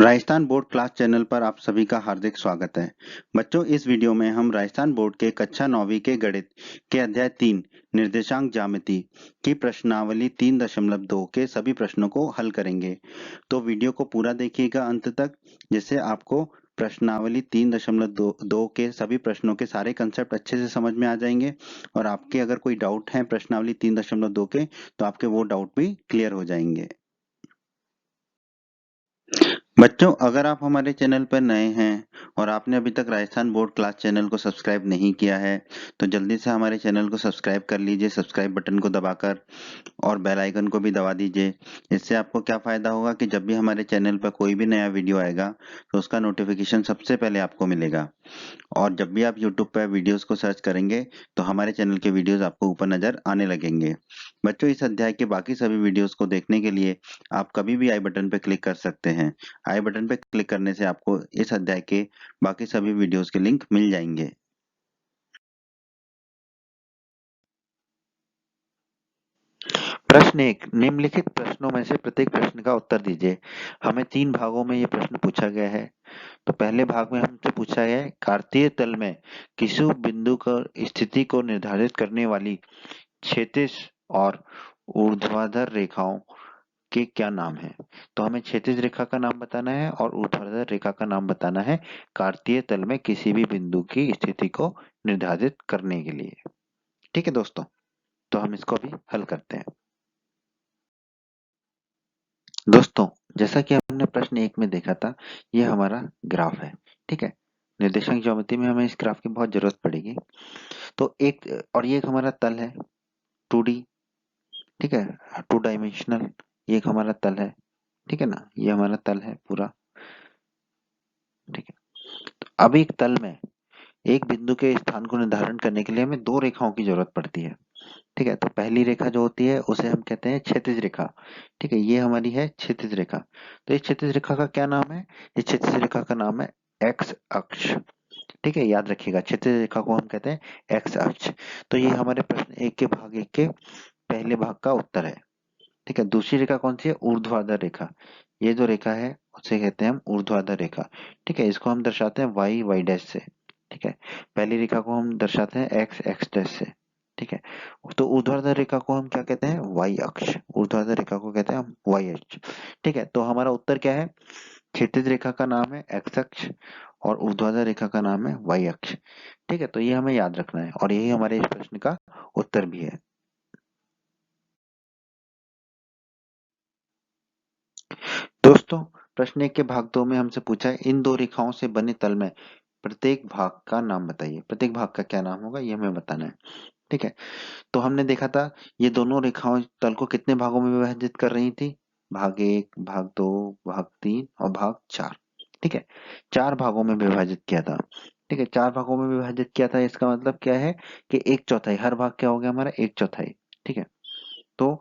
Rajasthan board class channel पर आप सभी का हार्दिक स्वागत है। बच्चों, इस वीडियो में हम राजस्थान बोर्ड के कक्षा 9वीं के गणित के अध्याय 3 निर्देशांक ज्यामिति की प्रश्नावली 3.2 के सभी प्रश्नों को हल करेंगे। तो वीडियो को पूरा देखिएगा अंत तक, जिससे आपको प्रश्नावली 3.2 के सभी प्रश्नों के सारे कंसेप्ट अच्छे से समझ में आ जाएंगे और आपके अगर कोई डाउट है प्रश्नावली 3.2 के, तो आपके वो डाउट भी क्लियर हो जाएंगे। बच्चों, अगर आप हमारे चैनल पर नए हैं और आपने अभी तक राजस्थान बोर्ड क्लास चैनल को सब्सक्राइब नहीं किया है, तो जल्दी से हमारे चैनल को सब्सक्राइब कर लीजिए, सब्सक्राइब बटन को दबाकर, और बेल आइकन को भी दबा दीजिए। इससे आपको क्या फायदा होगा कि जब भी हमारे चैनल पर कोई भी नया वीडियो आएगा तो उसका नोटिफिकेशन सबसे पहले आपको मिलेगा। और जब भी आप यूट्यूब पर वीडियोस को सर्च करेंगे तो हमारे चैनल के वीडियोस आपको ऊपर नजर आने लगेंगे। बच्चों, इस अध्याय के बाकी सभी वीडियोस को देखने के लिए आप कभी भी आई बटन पर क्लिक कर सकते हैं। आई बटन पर क्लिक करने से आपको इस अध्याय के बाकी सभी वीडियोस के लिंक मिल जाएंगे। प्रश्न 1, निम्नलिखित प्रश्नों में से प्रत्येक प्रश्न का उत्तर दीजिए। हमें 3 भागों में ये प्रश्न पूछा गया है। तो पहले भाग में हमसे पूछा गया है, कार्तीय तल में किसी बिंदु की स्थिति को निर्धारित करने वाली क्षैतिज और ऊर्ध्वाधर रेखाओं के क्या नाम है। तो हमें क्षैतिज रेखा का नाम बताना है और ऊर्ध्वाधर रेखा का नाम बताना है कार्तीय तल में किसी भी बिंदु की स्थिति को निर्धारित करने के लिए। ठीक है दोस्तों, तो हम इसको अभी हल करते हैं। दोस्तों, जैसा कि हमने प्रश्न 1 में देखा था, ये हमारा ग्राफ है। ठीक है, निर्देशांक ज्योमेट्री में हमें इस ग्राफ की बहुत जरूरत पड़ेगी। तो एक और ये एक हमारा तल है 2D। ठीक है, 2 डायमेंशनल ये एक हमारा तल है। ठीक है ना, ये हमारा तल है पूरा। ठीक है, तो अब एक तल में एक बिंदु के स्थान को निर्धारण करने के लिए हमें 2 रेखाओं की जरूरत पड़ती है। ठीक है, तो पहली रेखा जो होती है उसे हम कहते हैं क्षैतिज रेखा। ठीक है, ये हमारी है क्षैतिज रेखा। तो इस क्षैतिज रेखा का क्या नाम है? इस क्षैतिज रेखा का नाम है एक्स अक्ष। ठीक है, याद रखिएगा, क्षैतिज रेखा को हम कहते हैं एक्स अक्ष। तो ये हमारे प्रश्न 1 के भाग 1 के पहले भाग का उत्तर है। ठीक है, दूसरी रेखा कौन सी है? ऊर्ध्वाधर रेखा। ये जो रेखा है उसे कहते हैं हम ऊर्ध्वाधर रेखा। ठीक है, इसको हम दर्शाते हैं वाई वाई डैश से। ठीक है, पहली रेखा को हम दर्शाते हैं एक्स एक्स डैश से। ठीक है, तो ऊर्ध्वाधर रेखा को हम क्या कहते हैं? वाई अक्ष। ऊर्ध्वाधर रेखा को कहते हैं हम वाई अक्ष। ठीक है, तो हमारा उत्तर क्या है? क्षैतिज रेखा का नाम है एक्स अक्ष और ऊर्ध्वाधर रेखा का नाम है वाई अक्ष। ठीक है, तो ये हमें याद रखना है और यही हमारे इस प्रश्न का उत्तर भी है। दोस्तों, प्रश्न 1 के भाग 2 में हमसे पूछा है, इन 2 रेखाओं से बने तल में प्रत्येक भाग का नाम बताइए। प्रत्येक भाग का क्या नाम होगा ये हमें बताना है। ठीक है, तो हमने देखा था ये दोनों रेखाएं तल को कितने भागों में विभाजित कर रही थी? भाग 1, भाग 2, भाग 3 और भाग 4। ठीक है, 4 भागों में विभाजित किया था। ठीक है, 4 भागों में विभाजित किया था, इसका मतलब क्या है कि 1/4, हर भाग क्या हो गया हमारा? 1/4। ठीक है, तो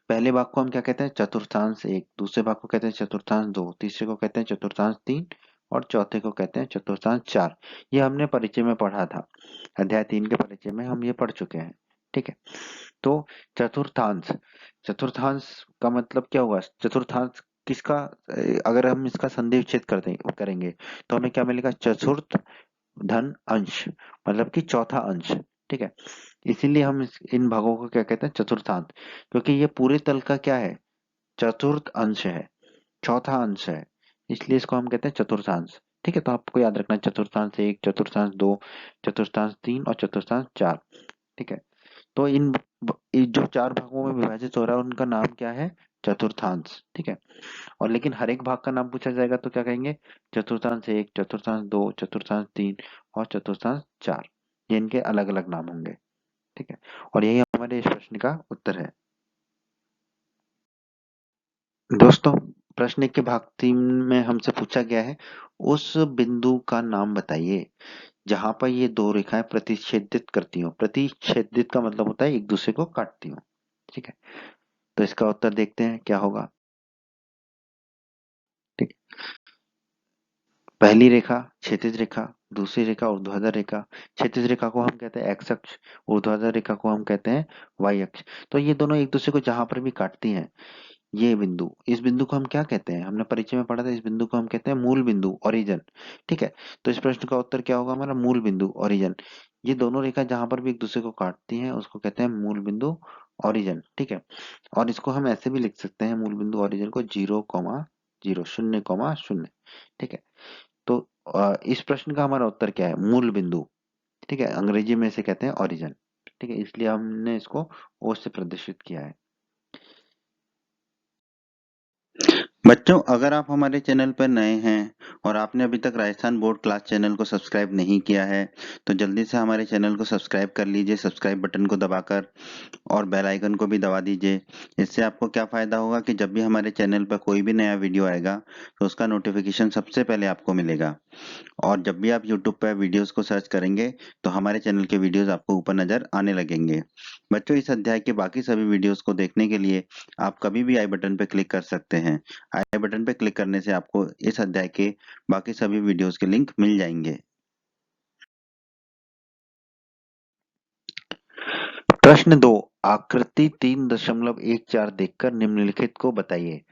पहले भाग को हम क्या कहते हैं? चतुर्थांश 1, दूसरे भाग को कहते हैं चतुर्थांश 2, तीसरे को कहते हैं चतुर्थांश 3 और चौथे को कहते हैं चतुर्थांश 4। ये हमने परिचय में पढ़ा था, अध्याय 3 के परिचय में हम ये पढ़ चुके हैं। ठीक है, तो चतुर्थांश, चतुर्थांश का मतलब क्या हुआ? चतुर्थांश किसका? अगर हम इसका संधि विच्छेद करेंगे तो हमें क्या मिलेगा? चतुर्थ धन अंश, मतलब कि चौथा अंश। ठीक है, इसीलिए हम इन भागों को क्या कहते हैं? चतुर्थांश, क्योंकि ये पूरे तल का क्या है? चतुर्थ अंश है, चौथा अंश है, इसलिए इसको हम कहते हैं चतुर्थांश। ठीक है, तो आपको याद रखना है चतुर्थांश 1, चतुर्थांश 2, चतुर्थांश 3 और चतुर्थांश 4। ठीक है, तो ये जो 4 भागों में विभाजित हो रहा है उनका नाम क्या है? चतुर्थांश। ठीक है, और लेकिन हर एक भाग का नाम पूछा जाएगा तो क्या कहेंगे? चतुर्थांश 1, चतुर्थांश 2, चतुर्थांश 3 और चतुर्थांश 4। ये इनके अलग अलग नाम होंगे। ठीक है, और यही हमारे इस प्रश्न का उत्तर है। दोस्तों, प्रश्न के भाग 3 में हमसे पूछा गया है, उस बिंदु का नाम बताइए जहां पर ये 2 रेखाएं प्रतिच्छेदित करती हो। प्रतिच्छेदित का मतलब होता है एक दूसरे को काटती हो। ठीक है, तो इसका उत्तर देखते हैं क्या होगा। ठीक, पहली रेखा क्षैतिज रेखा, दूसरी रेखा ऊर्ध्वाधर रेखा। क्षैतिज रेखा को हम कहते हैं एक्स अक्ष, ऊर्ध्वाधर रेखा को हम कहते हैं वाई अक्ष। तो ये दोनों एक दूसरे को जहां पर भी काटती हैं, ये बिंदु, इस बिंदु को हम क्या कहते हैं, हमने परिचय में पढ़ा था, इस बिंदु को हम कहते हैं मूल बिंदु, ओरिजिन। ठीक है, तो इस प्रश्न का उत्तर क्या होगा हमारा, मूल बिंदु, ओरिजिन। ये दोनों रेखा जहां पर भी एक दूसरे को काटती हैं उसको कहते हैं मूल बिंदु, ओरिजिन। ठीक है, और इसको हम ऐसे भी लिख सकते हैं मूल बिंदु ओरिजिन को 0,0, 0,0, ठीक है। तो इस प्रश्न का हमारा उत्तर क्या है, मूल बिंदु। ठीक है, अंग्रेजी में इसे कहते हैं ओरिजिन। ठीक है, इसलिए हमने इसको ओ से प्रदर्शित किया है। बच्चों, अगर आप हमारे चैनल पर नए हैं और आपने अभी तक राजस्थान बोर्ड क्लास चैनल को सब्सक्राइब नहीं किया है, तो जल्दी से हमारे चैनल को सब्सक्राइब कर लीजिए, सब्सक्राइब बटन को दबाकर, और बेल आइकन को भी दबा दीजिए। इससे आपको क्या फ़ायदा होगा कि जब भी हमारे चैनल पर कोई भी नया वीडियो आएगा, तो उसका नोटिफिकेशन सबसे पहले आपको मिलेगा। और जब भी आप यूट्यूब पर वीडियोस को सर्च करेंगे, तो हमारे चैनल के वीडियोस आपको ऊपर नज़र आने लगेंगे। बच्चों, इस अध्याय के बाकी सभी वीडियोस को देखने के लिए आप कभी भी आई बटन पर क्लिक कर सकते हैं। आई बटन पर क्लिक करने से आपको इस अध्याय के बाकी सभी वीडियोस के लिंक मिल जाएंगे। प्रश्न 2, आकृति 3.14 देखकर निम्नलिखित को बताइए।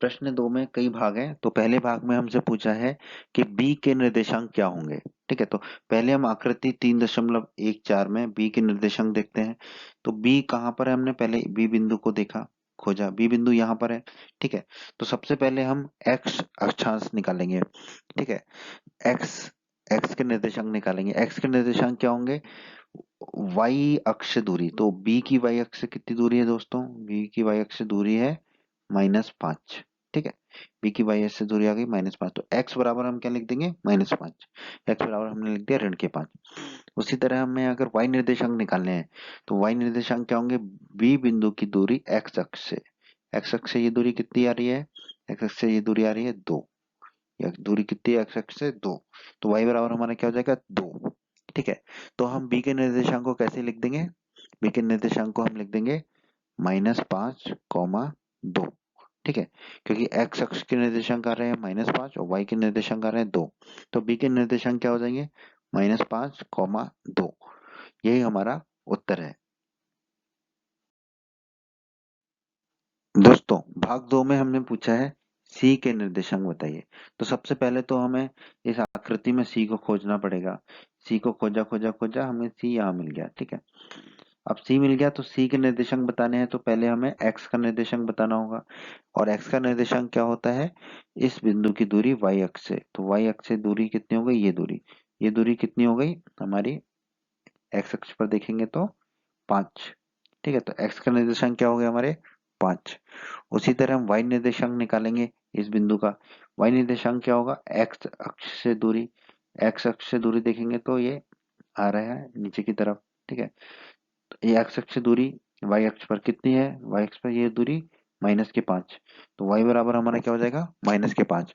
प्रश्न 2 में कई भाग हैं, तो पहले भाग में हमसे पूछा है कि बी के निर्देशांक क्या होंगे। ठीक है, तो पहले हम आकृति 3.14 में बी के निर्देशांक देखते हैं। तो बी कहाँ पर है, हमने पहले बी बिंदु को देखा, खोजा, बी बिंदु यहाँ पर है। ठीक है, तो सबसे पहले हम एक्स अक्षांश निकालेंगे। ठीक है, एक्स एक्स के निर्देशांक निकालेंगे। एक्स के निर्देशांक क्या होंगे, वाई अक्ष दूरी। तो बी की वाई अक्ष से कितनी दूरी है दोस्तों, बी की वाई अक्ष से दूरी है -5। ठीक है, बी की वाई अक्ष से दूरी आ गई -5, तो एक्स बराबर हम क्या लिख देंगे, -5। एक्स बराबर हमने लिख दिया ऋण के 5। उसी तरह हमें अगर वाई निर्देशांक निकालने हैं, तो वाई निर्देशांक क्या होंगे, बी बिंदु की दूरी एक्स अक्ष से, एक्स अक्ष से ये दूरी कितनी आ रही है, एक्स अक्ष से ये दूरी आ रही है 2, या दूरी कितनी है एक्स अक्ष से 2, तो वाई बराबर हमारा क्या हो जाएगा 2। ठीक है, तो हम बी के निर्देशांक को कैसे लिख देंगे, बी के निर्देशांक को हम लिख देंगे -5,2। ठीक है, क्योंकि एक्स अक्ष के निर्देशांक आ रहे हैं -5 और वाई के निर्देशांक आ रहे हैं 2, तो बी के निर्देशांक क्या हो जाएंगे, -5,2। यही हमारा उत्तर है। दोस्तों, भाग 2 में हमने पूछा है सी के निर्देशांक बताइए। तो सबसे पहले तो हमें इस आकृति में सी को खोजना पड़ेगा। सी को खोजा खोजा खोजा, हमें सी यहाँ मिल गया। ठीक है, अब सी मिल गया तो सी के निर्देशांक बताने हैं, तो पहले हमें एक्स का निर्देशांक बताना होगा। और एक्स का निर्देशांक क्या होता है, इस बिंदु की दूरी वाई अक्ष से। तो वाई अक्ष से दूरी कितनी हो गई, ये दूरी कितनी हो गई हमारी, एक्स अक्ष पर देखेंगे तो 5। ठीक है, तो एक्स का निर्देशांक क्या हो गया हमारे 5। उसी तरह हम वाई निर्देशांक निकालेंगे इस बिंदु का। वाई निर्देशांक क्या होगा, एक्स अक्ष से दूरी, एक्स अक्ष से दूरी देखेंगे तो ये आ रहा है नीचे की तरफ। ठीक है, तो ये एक्स अक्ष से दूरी वाई अक्ष पर कितनी है, वाई अक्ष पर ये दूरी -5, तो वाई बराबर हमारा क्या हो जाएगा -5।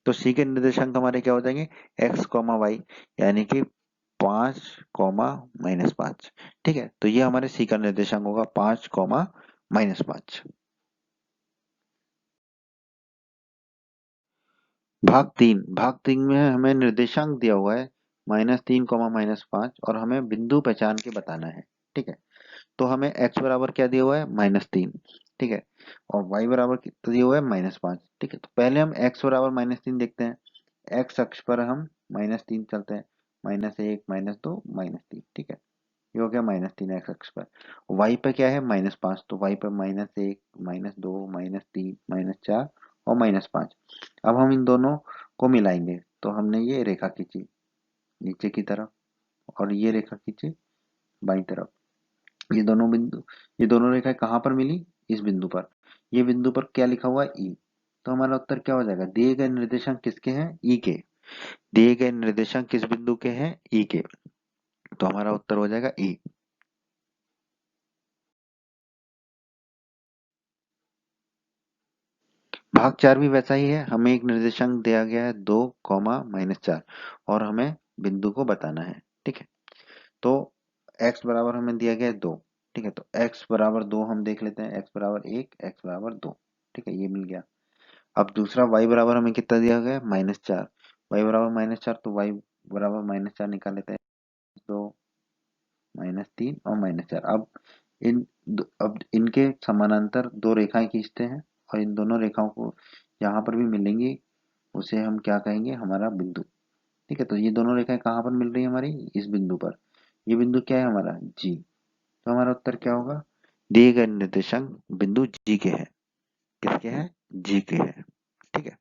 तो सी के निर्देशांक हमारे क्या हो जाएंगे, एक्स कॉमा वाई, यानी कि 5, -5। ठीक है, तो ये हमारे सी का निर्देशांक होगा 5, -5। भाग 3 में हमें निर्देशांक दिया हुआ है -3, -5, और हमें बिंदु पहचान के बताना है। ठीक है, तो हमें x बराबर क्या दिया हुआ है -3। ठीक है, और y बराबर कितना दिया हुआ है -5। ठीक है, तो पहले हम x बराबर -3 देखते हैं। x अक्ष पर हम -3 चलते हैं, -1, -2, -3। ठीक है, ये हो गया -3 एक्स अक्ष पर। y पे क्या है -5, तो y पर -1, -2, -3, -4 और -5। अब हम इन दोनों को मिलाएंगे, तो हमने ये रेखा खींची नीचे की तरफ, और ये रेखा खींची बाईं तरफ। ये दोनों रेखाएं कहाँ पर मिली, इस बिंदु पर। ये बिंदु पर क्या लिखा हुआ है ई, तो हमारा उत्तर क्या हो जाएगा, दिए गए निर्देशांक किसके हैं, ई के। दिए गए निर्देशांक किस बिंदु के हैं, ई के, तो हमारा उत्तर हो जाएगा ई। भाग 4 भी वैसा ही है, हमें एक निर्देशांक दिया गया है 2, -4, और हमें बिंदु को बताना है। ठीक है, तो x बराबर हमें दिया गया है 2। ठीक है, तो x बराबर 2 हम देख लेते हैं, x बराबर 1, x बराबर 2। ठीक है, ये मिल गया। अब दूसरा y बराबर हमें कितना दिया गया है -4, y बराबर -4, तो y बराबर -4 निकाल लेते हैं, 2, -3 और -4। अब अब इनके समानांतर दो रेखाएं खींचते हैं, और इन दोनों रेखाओं को यहाँ पर भी मिलेंगी, उसे हम क्या कहेंगे, हमारा बिंदु। ठीक है, तो ये दोनों रेखाएं कहाँ पर मिल रही है हमारी, इस बिंदु पर। ये बिंदु क्या है हमारा, जी। तो हमारा उत्तर क्या होगा, दिए गए निर्देशांक बिंदु जी के हैं। किसके हैं, जी के हैं। ठीक है।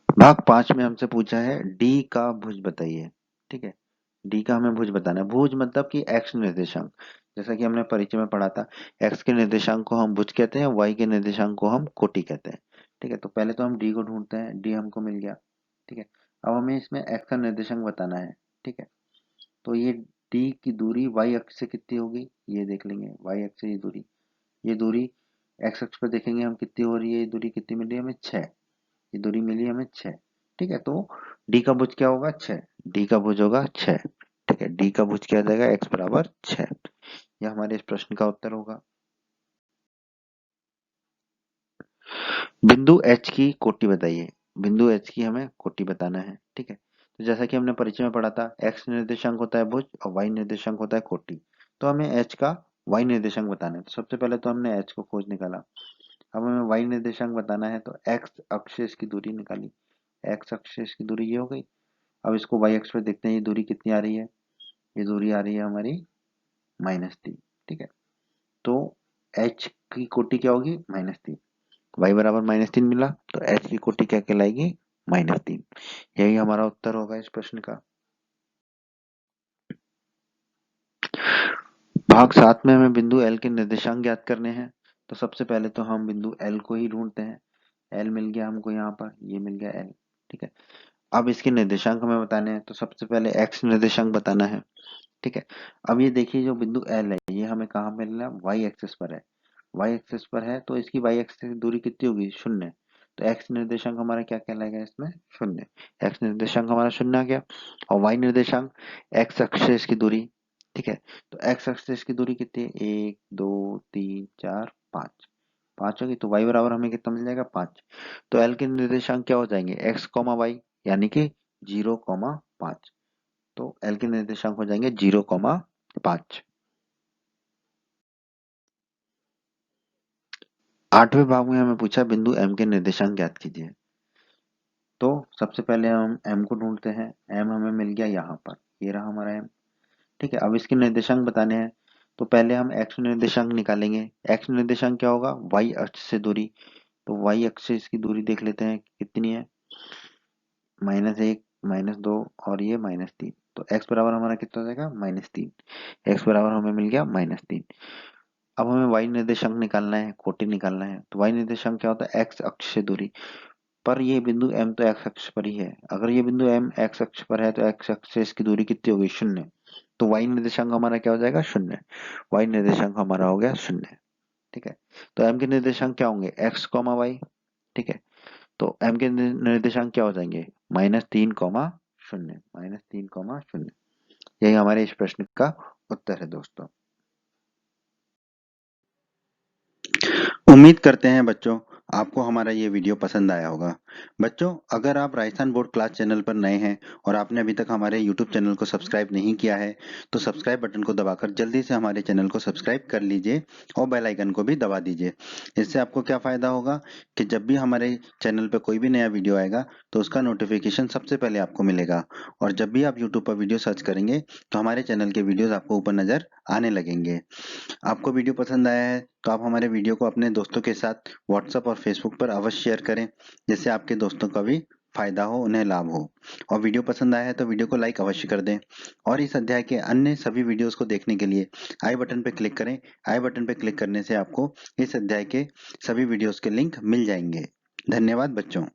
भाग 5 में हमसे पूछा है डी का भुज बताइए। ठीक है, डी का हमें भुज बताना है। भुज मतलब कि एक्स निर्देशांक, जैसा कि हमने परिचय में पढ़ा था, एक्स के निर्देशांक को हम भुज कहते हैं, वाई के निर्देशांक को हम कोटि कहते हैं। ठीक है, तो पहले तो हम डी को ढूंढते हैं, डी हमको मिल गया। ठीक है, अब हमें इसमें एक्स का निर्देशांक बताना है। ठीक है, तो ये डी की दूरी वाई अक्ष से कितनी होगी, ये देख लेंगे। वाई अक्ष से ये दूरी एक्स अक्ष पर देखेंगे हम कितनी हो रही है, ये दूरी कितनी मिली है हमें, 6। ये दूरी मिली हमें 6। ठीक है, तो डी का भुज क्या होगा, 6। डी का भुज होगा 6। ठीक है, डी का भुज क्या आ जाएगा, एक्स बराबर 6। यह हमारे इस प्रश्न का उत्तर होगा। बिंदु एच की कोटि बताइए। बिंदु एच की हमें कोटि बताना है। ठीक है, तो जैसा कि हमने परिचय में पढ़ा था, एक्स निर्देशांक होता है भुज और वाई निर्देशांक होता है कोटि। तो हमें एच का वाई निर्देशांक बताना है। तो सबसे पहले तो हमने एच को खोज निकाला। अब हमें वाई निर्देशांक बताना है, तो एक्स अक्ष से इसकी दूरी निकाली। एक्स अक्ष से इसकी दूरी ये हो गई। अब इसको वाई अक्ष पे देखते हैं, ये दूरी कितनी आ रही है, ये दूरी आ रही है हमारी -3। ठीक है, तो एच की कोटि क्या होगी, -3। वाई बराबर -3 मिला, तो एच की कोटि क्या कहलाएगी, -3। यही हमारा उत्तर होगा इस प्रश्न का। भाग 7 में हमें बिंदु एल के निर्देशांक ज्ञात करने हैं। तो सबसे पहले तो हम बिंदु एल को ही ढूंढते हैं। एल मिल गया हमको यहाँ पर, ये मिल गया एल। ठीक है, अब इसके निर्देशांक हमें बताने हैं, तो सबसे पहले एक्स निर्देशांक बताना है। ठीक है, अब ये देखिए जो बिंदु एल है, ये हमें कहाँ मिल रहा है, वाई एक्सिस पर है। वाई एक्सिस पर है, तो इसकी वाई एक्सिस की दूरी कितनी होगी, 0। तो एक्स निर्देशांक हमारा क्या कहलाएगा इसमें, 0। एक्स निर्देशांक हमारा 0 आ गया। और वाई निर्देशांक, एक्स अक्ष से इसकी दूरी। ठीक है, तो एक्स अक्ष से इसकी दूरी कितनी है, 1 2 3 4 5। 5 होगी, तो वाई बराबर हमें कितना मिल जाएगा, 5। तो एल के निर्देशांक क्या हो जाएंगे, एक्स कॉमा वाई, यानी कि 0,5। तो एल के निर्देशांक हो जाएंगे 0,5। 8वें भाग में हमें पूछा बिंदु एम के निर्देशांक ज्ञात कीजिए। तो सबसे पहले हम एम को ढूंढते हैं। एम हमें मिल गया यहाँ पर, ये रहा हमारा एम। ठीक है, अब इसके निर्देशांक बताने हैं। तो पहले हम एक्स निर्देशांक निकालेंगे। एक्स निर्देशांक क्या होगा, वाई अक्ष से दूरी। तो वाई अक्ष से इसकी दूरी देख लेते हैं कितनी है, -1 -2 और ये -3। तो एक्स बराबर हमारा कितना हो जाएगा, -3। एक्स बराबर हमें मिल गया -3। अब हमें वाई निर्देशांक निकालना है, कोटि निकालना है। तो वाई निर्देशांक क्या होता है, एक्स अक्ष से दूरी। पर ये बिंदु एम तो एक्स अक्ष पर ही है। अगर ये बिंदु एम एक्स अक्ष पर है, तो एक्स अक्ष से इसकी दूरी कितनी होगी, 0। तो वाई निर्देशांक हमारा क्या हो जाएगा, 0। वाई निर्देशांक हमारा हो गया 0। ठीक है, तो एम के निर्देशांक क्या होंगे, एक्स कॉमा वाई। ठीक है, तो एम के निर्देशांक क्या हो जाएंगे, -3,0। -3,0। यही हमारे इस प्रश्न का उत्तर है दोस्तों। उम्मीद करते हैं बच्चों आपको हमारा ये वीडियो पसंद आया होगा। बच्चों, अगर आप राजस्थान बोर्ड क्लास चैनल पर नए हैं और आपने अभी तक हमारे यूट्यूब चैनल को सब्सक्राइब नहीं किया है, तो सब्सक्राइब बटन को दबाकर जल्दी से हमारे चैनल को सब्सक्राइब कर लीजिए और बेल आइकन को भी दबा दीजिए। इससे आपको क्या फ़ायदा होगा कि जब भी हमारे चैनल पर कोई भी नया वीडियो आएगा, तो उसका नोटिफिकेशन सबसे पहले आपको मिलेगा। और जब भी आप यूट्यूब पर वीडियो सर्च करेंगे, तो हमारे चैनल के वीडियोज़ आपको ऊपर नज़र आने लगेंगे। आपको वीडियो पसंद आया है तो आप हमारे वीडियो को अपने दोस्तों के साथ व्हाट्सएप और फेसबुक पर अवश्य शेयर करें, जिससे आपके दोस्तों का भी फायदा हो, उन्हें लाभ हो। और वीडियो पसंद आया है तो वीडियो को लाइक अवश्य कर दें। और इस अध्याय के अन्य सभी वीडियोस को देखने के लिए आई बटन पर क्लिक करें। आई बटन पर क्लिक करने से आपको इस अध्याय के सभी वीडियोस के लिंक मिल जाएंगे। धन्यवाद बच्चों।